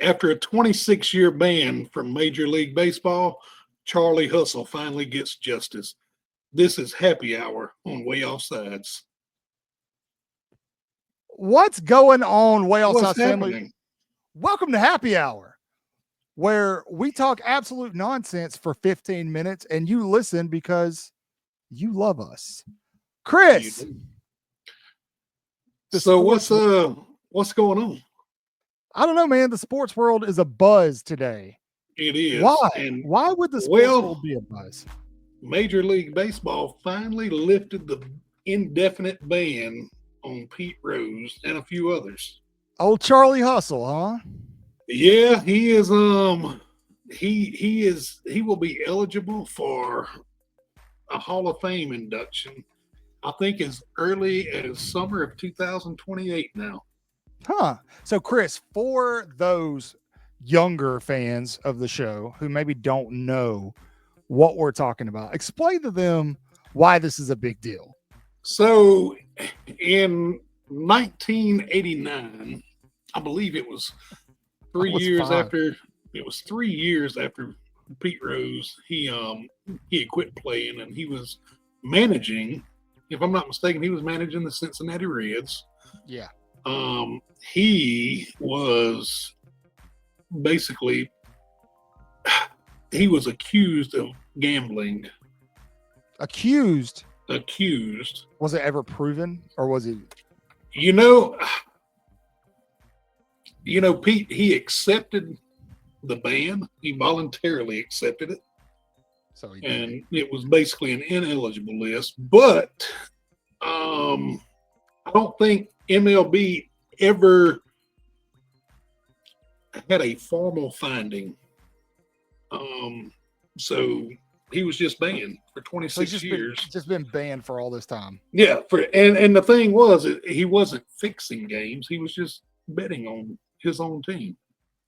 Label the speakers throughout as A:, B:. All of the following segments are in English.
A: After a 26-year ban from Major League Baseball, Charlie Hustle finally gets justice. This is Happy Hour on Way Offsides.
B: What's going on, Way Offsides family?
A: Happening?
B: Welcome to Happy Hour, where we talk absolute nonsense for 15 minutes and you listen because you love us. Chris.
A: So what's going on?
B: I don't know, man. The sports world is a buzz today.
A: It is.
B: Why?
A: And
B: why would the sports world be a buzz?
A: Major League Baseball finally lifted the indefinite ban on Pete Rose and a few others.
B: Old Charlie Hustle, huh?
A: Yeah, he is. He will be eligible for a Hall of Fame induction. I think as early as summer of 2028 now.
B: Huh. So, Chris, for those younger fans of the show who maybe don't know what we're talking about, explain to them why this is a big deal.
A: So, in 1989, I believe it was 3 years after. It was 3 years after Pete Rose. He had quit playing and he was managing. If I'm not mistaken, he was managing the Cincinnati Reds.
B: Yeah.
A: He was basically accused of gambling.
B: Accused.
A: Was
B: it ever proven, or was it?
A: Pete, he accepted the ban. He voluntarily accepted it.
B: So
A: and it was basically an ineligible list. But I don't think MLB ever had a formal finding. So he was just banned for 26 years.
B: Just been banned for all this time.
A: Yeah, and the thing was, he wasn't fixing games. He was just betting on his own team.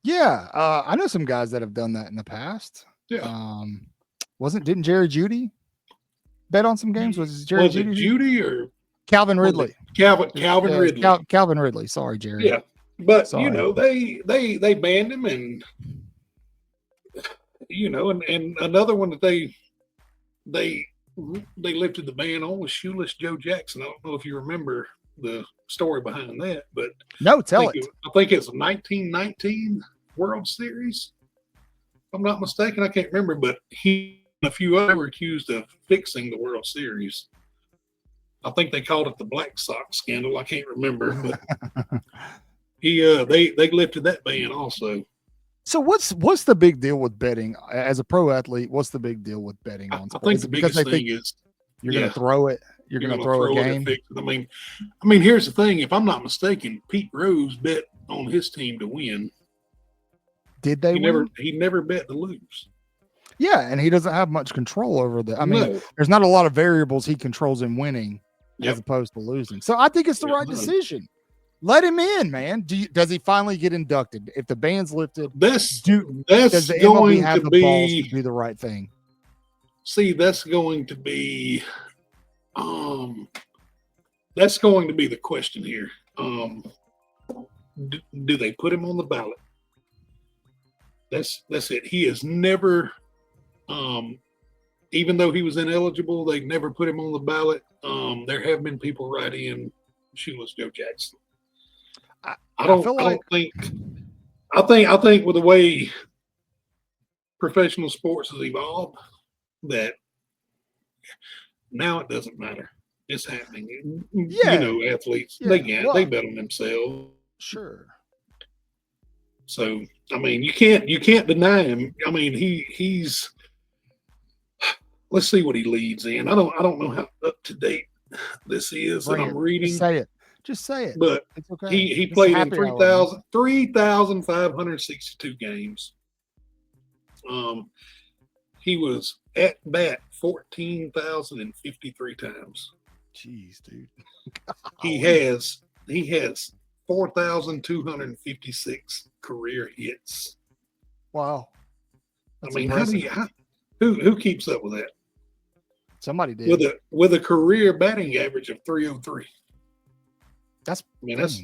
B: Yeah, I know some guys that have done that in the past.
A: Yeah.
B: Didn't Jerry Judy bet on some games? Was it
A: Judy or
B: Calvin Ridley?
A: Calvin Ridley.
B: Calvin Ridley. Sorry, Jerry.
A: Yeah, but
B: sorry.
A: they banned him, and and another one that they lifted the ban on was Shoeless Joe Jackson. I don't know if you remember the story behind that, but
B: no, tell it.
A: I think it's a 1919 World Series. If I'm not mistaken, I can't remember, but he and a few others were accused of fixing the World Series. I think they called it the Black Sox scandal. I can't remember, but they lifted that ban also.
B: So what's the big deal with betting as a pro athlete? What's the big deal with betting on sports?
A: I think the biggest thing is
B: you're going to throw it. You're going to throw a game.
A: I mean, here's the thing. If I'm not mistaken, Pete Rose bet on his team to win.
B: Did they win?
A: He never bet to lose.
B: Yeah, and he doesn't have much control over that. I mean, there's not a lot of variables he controls in winning as opposed to losing. So I think it's the right decision. Let him in, man. Does he finally get inducted? If the ban's lifted, does the MLB have the balls to do the right thing?
A: See, that's going to be the question here. Do they put him on the ballot? That's it. He has never, even though he was ineligible, they never put him on the ballot. There have been people write in Shoeless Joe Jackson. I think with the way professional sports has evolved, that now it doesn't matter. It's happening.
B: Yeah.
A: Athletes, they bet on themselves.
B: Sure.
A: So, I mean, you can't deny him. I mean, he's let's see what he leads in. I don't know how up to date this is that I'm reading.
B: Just say it.
A: But
B: it's okay.
A: He played in 3,562 games. He was at bat 14,053 times.
B: Jeez, dude.
A: He has 4,256 career hits.
B: Wow.
A: That's impressive. Who keeps up with that?
B: Somebody did.
A: With a career batting average of 303.
B: That's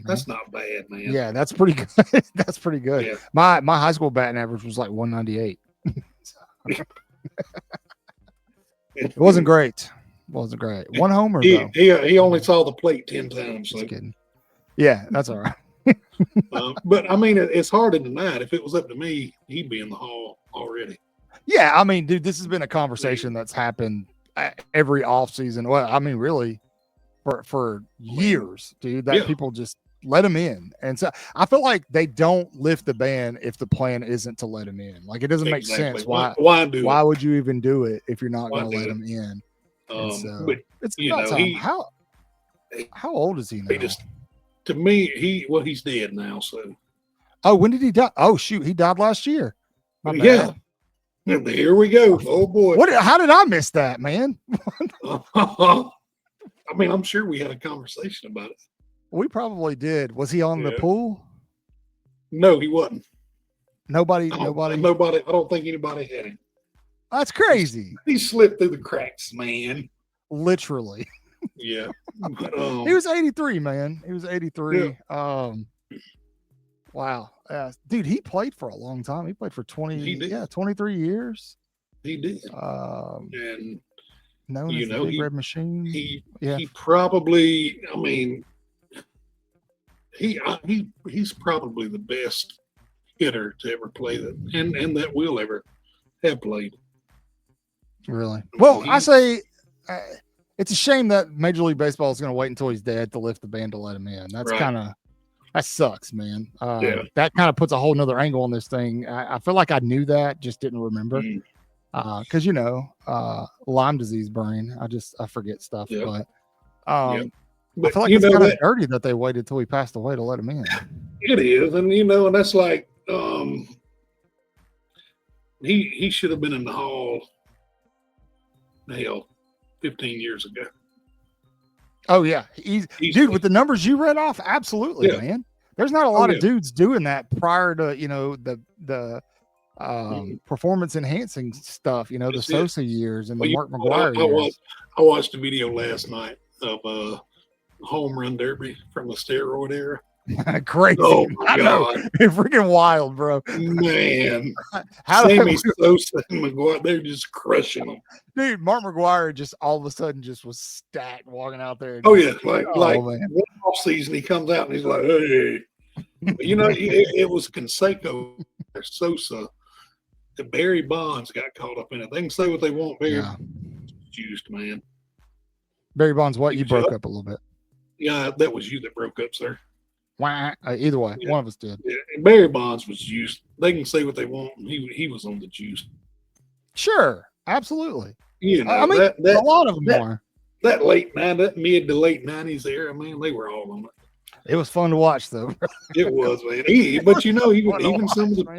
A: that's not bad, man.
B: Yeah, that's pretty good. That's pretty good.
A: Yeah.
B: My high school batting average was like 198. It wasn't great. Wasn't great. One homer though.
A: He only saw the plate 10 times. So.
B: Just kidding. Yeah, that's all right.
A: But I mean, it's hard to deny it. If it was up to me, he'd be in the Hall already.
B: Yeah, I mean, dude, this has been a conversation that's happened every offseason. Well, I mean, really, for years, dude. That people just let him in, and so I feel like they don't lift the ban if the plan isn't to let him in. Like, it doesn't make sense. Why would you even do it if you're not going to let him in? So
A: but
B: it's about time. How old is he now?
A: To me, he's dead now. So,
B: when did he die? Oh shoot, he died last year.
A: Yeah. Here we go. Oh boy.
B: How did I miss that, man?
A: I mean, I'm sure we had a conversation about it.
B: We probably did. Was he on the pool?
A: No, he wasn't.
B: Nobody.
A: I don't think anybody had him.
B: That's crazy.
A: He slipped through the cracks, man.
B: Literally.
A: Yeah.
B: He was 83, man. He was 83.
A: Yeah.
B: Wow. Dude, he played for a long time. He played for 23 years.
A: He did.
B: And known
A: as
B: the Big Red Machine.
A: He probably, I mean, he's probably the best hitter to ever play that, and that will ever have played.
B: Really? Well, I say it's a shame that Major League Baseball is going to wait until he's dead to lift the ban to let him in. That's that sucks, man. That kind of puts a whole nother angle on this thing. I feel like I knew that, just didn't remember. Because Lyme disease brain. I forget stuff. But I feel like it's kind of dirty that they waited till he passed away to let him in.
A: It is, and that's like he should have been in the Hall 15 years ago.
B: Oh yeah, he's dude with the numbers you read off. Absolutely, man. There's not a lot of dudes doing that prior to the performance enhancing stuff. The Sosa years and the Mark McGwire years.
A: I watched a video last night of home run derby from the steroid era.
B: Crazy.
A: Oh my God.
B: Freaking wild, bro.
A: Man. Sammy Sosa and McGwire, they're just crushing them.
B: Dude, Mark McGwire just all of a sudden just was stacked walking out there.
A: Like one off season he comes out and he's like, hey. It was Canseco or Sosa. The Barry Bonds got caught up in it. They can say what they want. Barry juiced, man.
B: Barry Bonds, what? You broke up a little bit.
A: Yeah, that was you that broke up, sir.
B: Either way, one of us did.
A: Yeah. Barry Bonds was juiced. They can say what they want. He was on the juice.
B: Sure, absolutely.
A: I mean,
B: a lot of them are.
A: That mid to late 90s era, man, they were all on it.
B: It was fun to watch, though.
A: It was, man. But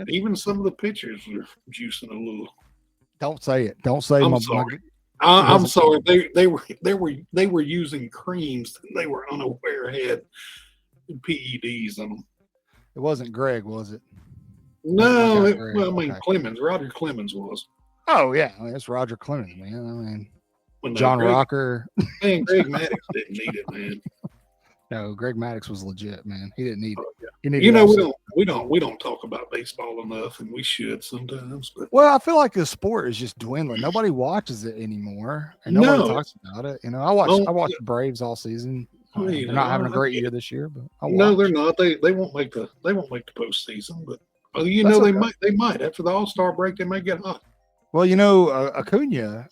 A: even some of the pitchers were juicing a little.
B: Don't say it. Don't say.
A: I'm sorry. I'm sorry. They were using creams that they were unaware had PEDs on them.
B: It wasn't Greg, was it?
A: No, Clemens. Roger Clemens was.
B: Oh yeah, it's Roger Clemens, man. John Rocker.
A: Man, Greg Maddux didn't need it, man.
B: No, Greg Maddux was legit, man. He didn't need it.
A: We don't talk about baseball enough, and we should sometimes. But
B: I feel like the sport is just dwindling. Nobody watches it anymore, and nobody talks about it. I watched the Braves all season. They're not having a great year this year, but
A: no, they're not. They won't make the postseason, but they might after the All-Star break. They may get hot.
B: Well, Acuna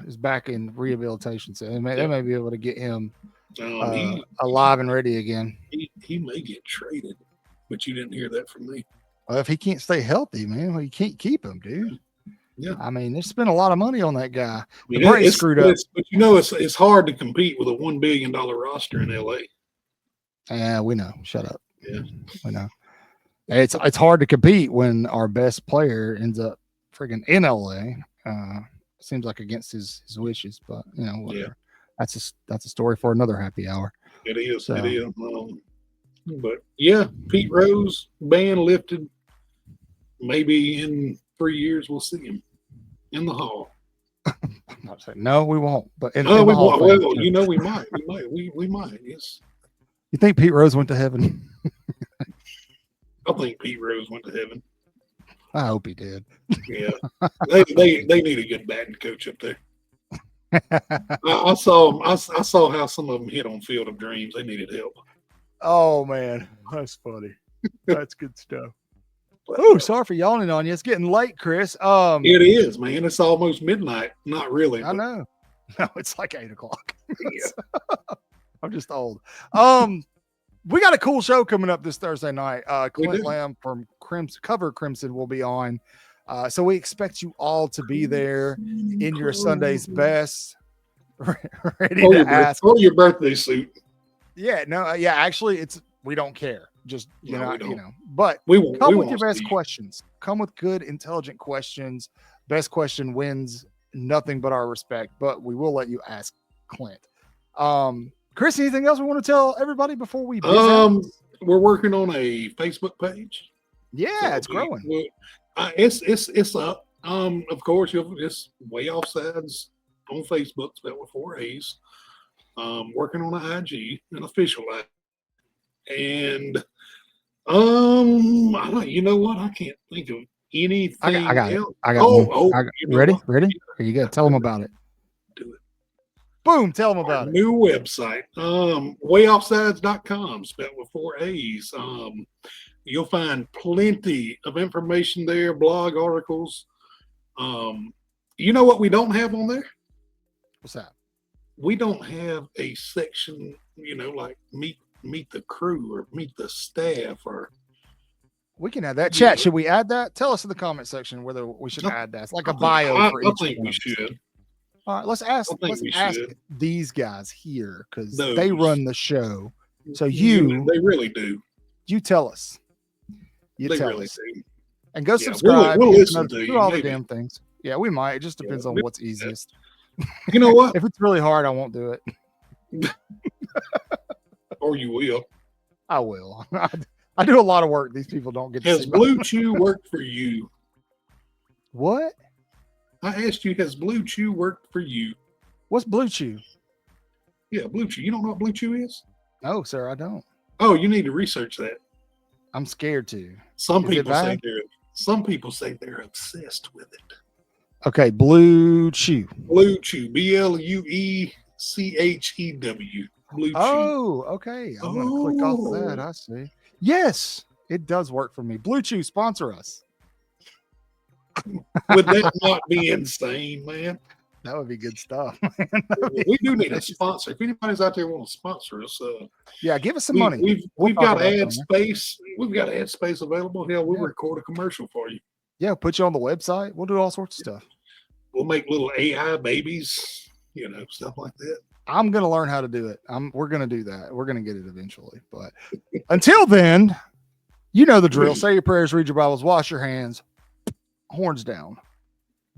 B: is back in rehabilitation, so they may be able to get him alive and ready again.
A: He may get traded, but you didn't hear that from me.
B: Well, if he can't stay healthy, man, you can't keep him, dude.
A: Yeah,
B: I mean, they spent a lot of money on that guy. The Braves screwed up,
A: but it's hard to compete with a $1 billion roster in LA.
B: Yeah, we know. Shut up.
A: Yeah,
B: we know. It's hard to compete when our best player ends up friggin' in LA. Seems like against his wishes, but whatever. Yeah. That's a story for another happy hour.
A: It is. So. It is. But yeah, Pete Rose ban lifted. Maybe in 3 years we'll see him in the Hall.
B: I'm not saying no, we won't. But
A: we won't. Well, we might. We might. Yes.
B: You think Pete Rose went to heaven?
A: I think Pete Rose went to heaven.
B: I hope he did.
A: Yeah, they need a good batting coach up there. I saw them. I saw how some of them hit on Field of Dreams. They needed help.
B: Oh man, that's funny. That's good stuff. Oh, sorry for yawning on you. It's getting late, Chris.
A: It is, man. It's almost midnight. Not really.
B: I know. No, it's like 8 o'clock.
A: Yeah.
B: I'm just old. We got a cool show coming up this Thursday night. Clint Lamb from Cover Crimson will be on. So we expect you all to be there in your Sunday's best, ready to ask.
A: Oh, your birthday suit.
B: Yeah, no, yeah. Actually, we don't care. Just but
A: come
B: with your best questions. Come with good, intelligent questions. Best question wins. Nothing but our respect. But we will let you ask Clint. Chris, anything else we want to tell everybody before we?
A: We're working on a Facebook page.
B: Yeah, so it's growing.
A: It's up. Of course, it's Way Offsides on Facebook, spelled with 4 A's. Working on an IG, an official IG. And you know what? I can't think of anything.
B: I got
A: else.
B: I got ready? Ready? Here you go. Tell them about it.
A: Do it.
B: Boom. Tell them about it.
A: New website. Wayoffsides.com, spelled with 4 A's. You'll find plenty of information there, blog articles. You know what we don't have on there?
B: What's that?
A: We don't have a section, like meet the crew or meet the staff, or
B: we can add that. Chat, should we add that? Tell us in the comment section whether we should add that. It's like a bio for each.
A: I think we should.
B: All right, let's ask these guys here because they run the show. So they
A: really do.
B: You tell us.
A: They really do.
B: And go subscribe.
A: We'll listen to
B: do all the damn things. Yeah, we might. It just depends on what's easiest.
A: You know what?
B: If it's really hard, I won't do it.
A: Or you will.
B: I will. I do a lot of work. These people don't get to see.
A: Has Blue Chew worked for you?
B: What?
A: I asked you, has Blue Chew worked for you?
B: What's Blue Chew?
A: Yeah, Blue Chew. You don't know what Blue Chew is?
B: No, sir, I don't.
A: Oh, you need to research that.
B: I'm scared to.
A: Some people say they're obsessed with it.
B: Okay, Blue Chew.
A: Blue Chew. BLUECHEW. Blue Chew.
B: Oh, okay. I'm going to click off of that. I see. Yes, it does work for me. Blue Chew, sponsor us.
A: Would that not be insane, man?
B: That would be good stuff.
A: We do need a sponsor. If anybody's out there want to sponsor us,
B: yeah, give us some money.
A: We've got ad space. We've got ad space available. Hell, we'll record a commercial for you.
B: Yeah, put you on the website. We'll do all sorts of stuff.
A: We'll make little AI babies, stuff like that.
B: I'm going to learn how to do it. We're going to do that. We're going to get it eventually. But until then, you know the drill. Say your prayers, read your Bibles, wash your hands, horns down.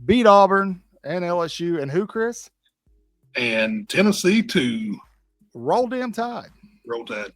B: Beat Auburn and LSU and who, Chris?
A: And Tennessee too.
B: Roll damn Tide.
A: Roll Tide.